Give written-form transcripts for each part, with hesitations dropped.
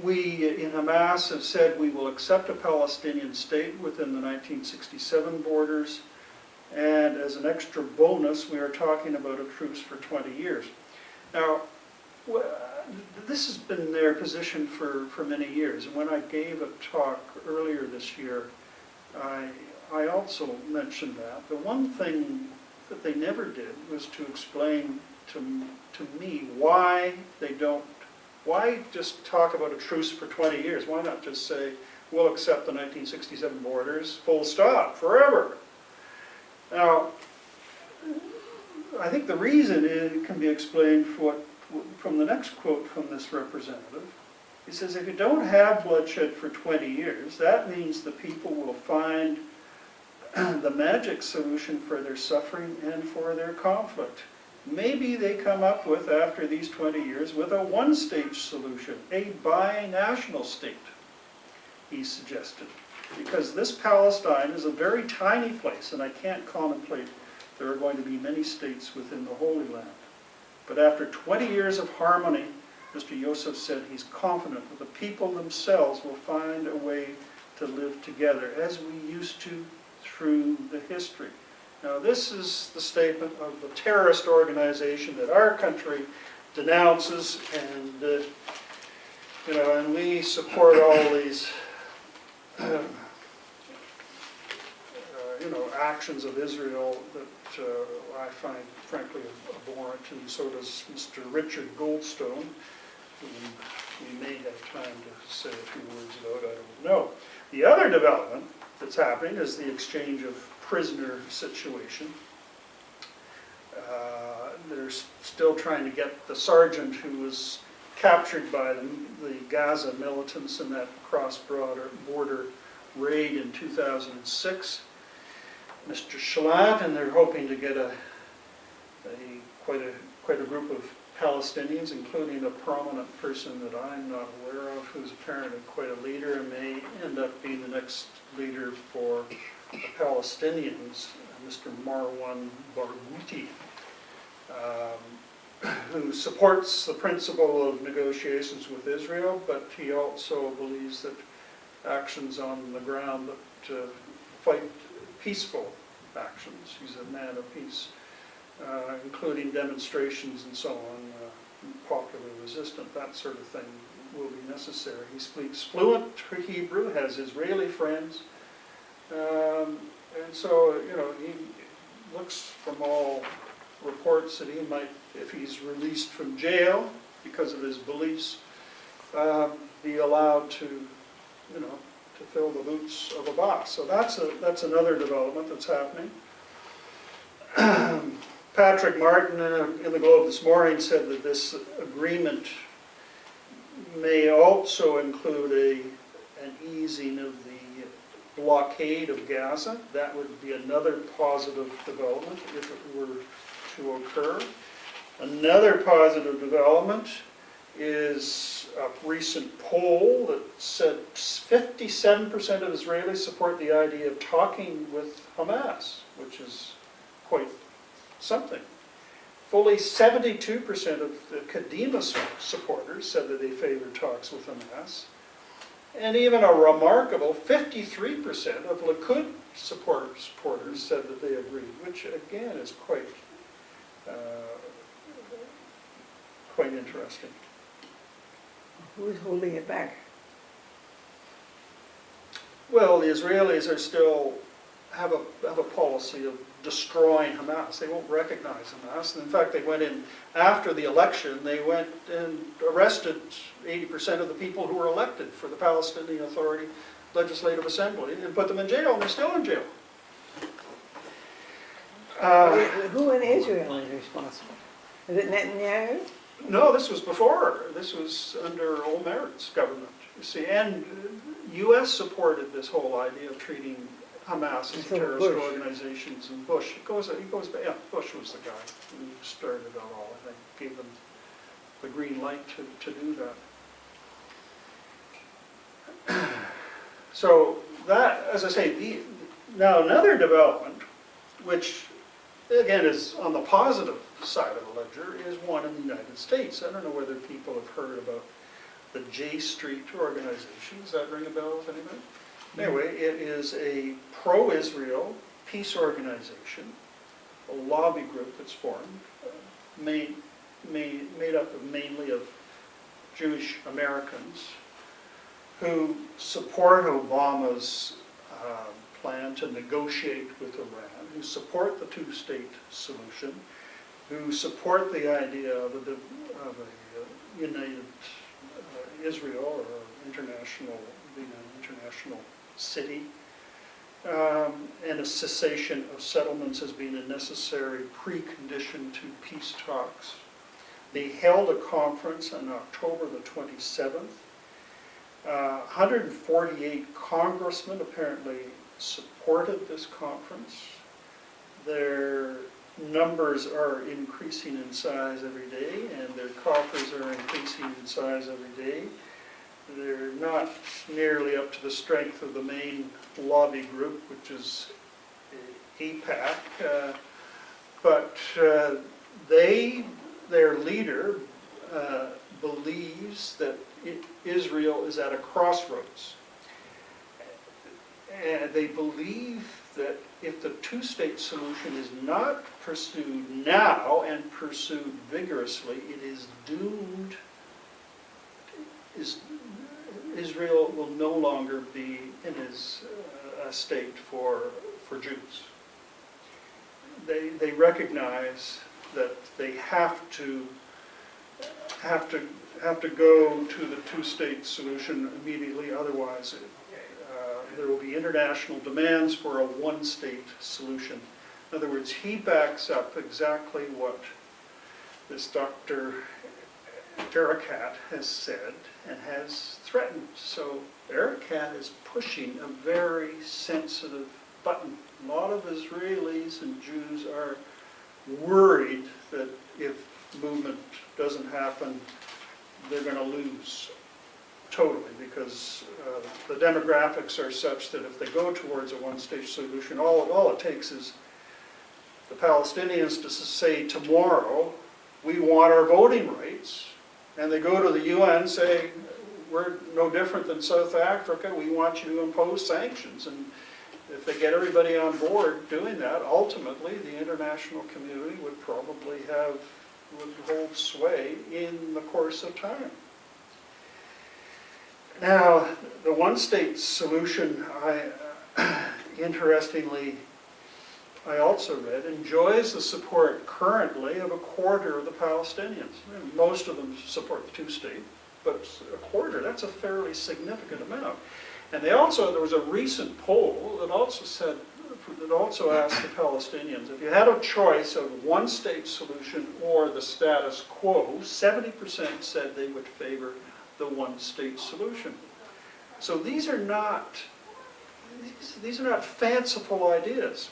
We in Hamas have said we will accept a Palestinian state within the 1967 borders, and as an extra bonus we are talking about a truce for 20 years. Now, this has been their position for many years, and when I gave a talk earlier this year, I also mentioned that. The one thing that they never did was to explain to me why they don't. Why just talk about a truce for 20 years? Why not just say, we'll accept the 1967 borders, full stop, forever? Now, I think the reason it can be explained from the next quote from this representative. He says, if you don't have bloodshed for 20 years, that means the people will find the magic solution for their suffering and for their conflict. Maybe they come up with, after these 20 years, with a one-stage solution, a binational state, he suggested. Because this Palestine is a very tiny place, and I can't contemplate there are going to be many states within the Holy Land. But after 20 years of harmony, Mr. Yosef said he's confident that the people themselves will find a way to live together, as we used to through the history. Now, this is the statement of the terrorist organization that our country denounces, and and we support all these, actions of Israel that I find, frankly, abhorrent, and so does Mr. Richard Goldstone, whom we may have time to say a few words about. I don't know. The other development that's happening is the exchange of prisoner situation. They're still trying to get the sergeant who was captured by the Gaza militants in that cross-border raid in 2006, Mr. Shalat, and they're hoping to get quite a group of Palestinians, including a prominent person that I'm not aware of, who's apparently quite a leader and may end up being the next leader for the Palestinians, Mr. Marwan Barghouti, who supports the principle of negotiations with Israel, but he also believes that actions on the ground that fight peaceful actions. He's a man of peace, including demonstrations and so on, popular resistance, that sort of thing will be necessary. He speaks fluent Hebrew, has Israeli friends, and so, he looks from all reports that he might, if he's released from jail because of his beliefs, be allowed to, to fill the boots of a boss. So that's another development that's happening. Patrick Martin in the Globe this morning said that this agreement may also include an easing of the blockade of Gaza. That would be another positive development if it were to occur. Another positive development is a recent poll that said 57% of Israelis support the idea of talking with Hamas, which is quite something. Fully 72% of the Kadima supporters said that they favored talks with Hamas. And even a remarkable 53% of Likud supporters said that they agreed, which again is quite interesting. Who's holding it back? Well, the Israelis are still have a policy of destroying Hamas. They won't recognize Hamas. And in fact, they went in after the election. They went and arrested 80% of the people who were elected for the Palestinian Authority Legislative Assembly and put them in jail, and they're still in jail. Who in Israel is responsible? Is it Netanyahu? No, this was before. This was under Olmert's government, you see. And U.S. supported this whole idea of treating Hamas as a terrorist organization. And Bush, he goes back. Yeah, Bush was the guy who started it all. I think gave them the green light to do that. So that, as I say, now another development, which again is on the positive side of the ledger, is one in the United States. I don't know whether people have heard about the J Street organization. Does that ring a bell with anybody? Anyway, it is a pro-Israel peace organization, a lobby group that's formed, made up of mainly of Jewish Americans who support Obama's plan to negotiate with Iran, who support the two-state solution, who support the idea of a united Israel or international, being an international city, and a cessation of settlements as being a necessary precondition to peace talks. They held a conference on October the 27th. 148 congressmen apparently supported this conference. Their numbers are increasing in size every day, and their coffers are increasing in size every day. They're not nearly up to the strength of the main lobby group, which is AIPAC, but their leader believes that Israel is at a crossroads. And they believe that if the two-state solution is not pursued now and pursued vigorously, it is doomed. Israel will no longer be in a state for Jews. They recognize that they have to go to the two-state solution immediately, otherwise there will be international demands for a one-state solution. In other words, he backs up exactly what this Dr. Erekat has said and has threatened. So Erekat is pushing a very sensitive button. A lot of Israelis and Jews are worried that if movement doesn't happen, they're going to lose totally, because the demographics are such that if they go towards a one-state solution, all it takes is the Palestinians to say tomorrow, we want our voting rights, and they go to the UN and say, we're no different than South Africa, we want you to impose sanctions. And if they get everybody on board doing that, ultimately the international community would probably would hold sway in the course of time. Now, the one-state solution, interestingly, I also read, enjoys the support currently of a quarter of the Palestinians. Most of them support the two-state, but a quarter, that's a fairly significant amount. And there was a recent poll that also asked the Palestinians, if you had a choice of one-state solution or the status quo, 70% said they would favor the one-state solution. So these are not fanciful ideas.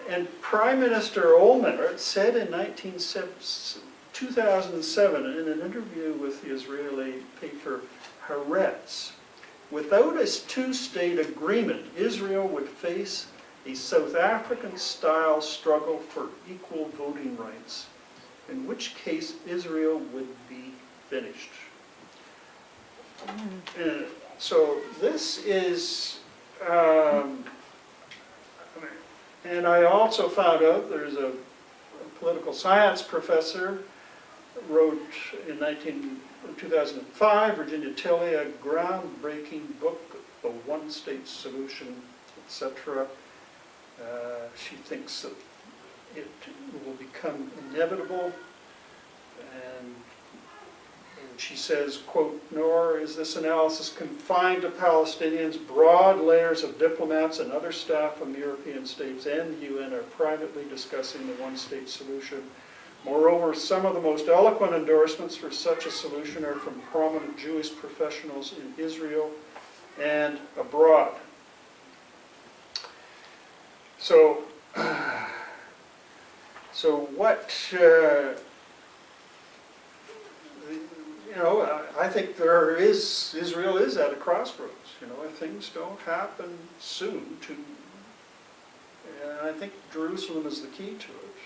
And Prime Minister Olmert said in 2007 in an interview with the Israeli paper Haaretz, without a two-state agreement, Israel would face a South African-style struggle for equal voting rights, in which case Israel would be finished. So this is, and I also found out there's a political science professor wrote in 2005, Virginia Tilley, a groundbreaking book, The One-State Solution, etc. She thinks that it will become inevitable, and she says, quote, nor is this analysis confined to Palestinians. Broad layers of diplomats and other staff from European states and the UN are privately discussing the one-state solution. Moreover, some of the most eloquent endorsements for such a solution are from prominent Jewish professionals in Israel and abroad. So what, I think Israel is at a crossroads. If things don't happen soon, and I think Jerusalem is the key to it.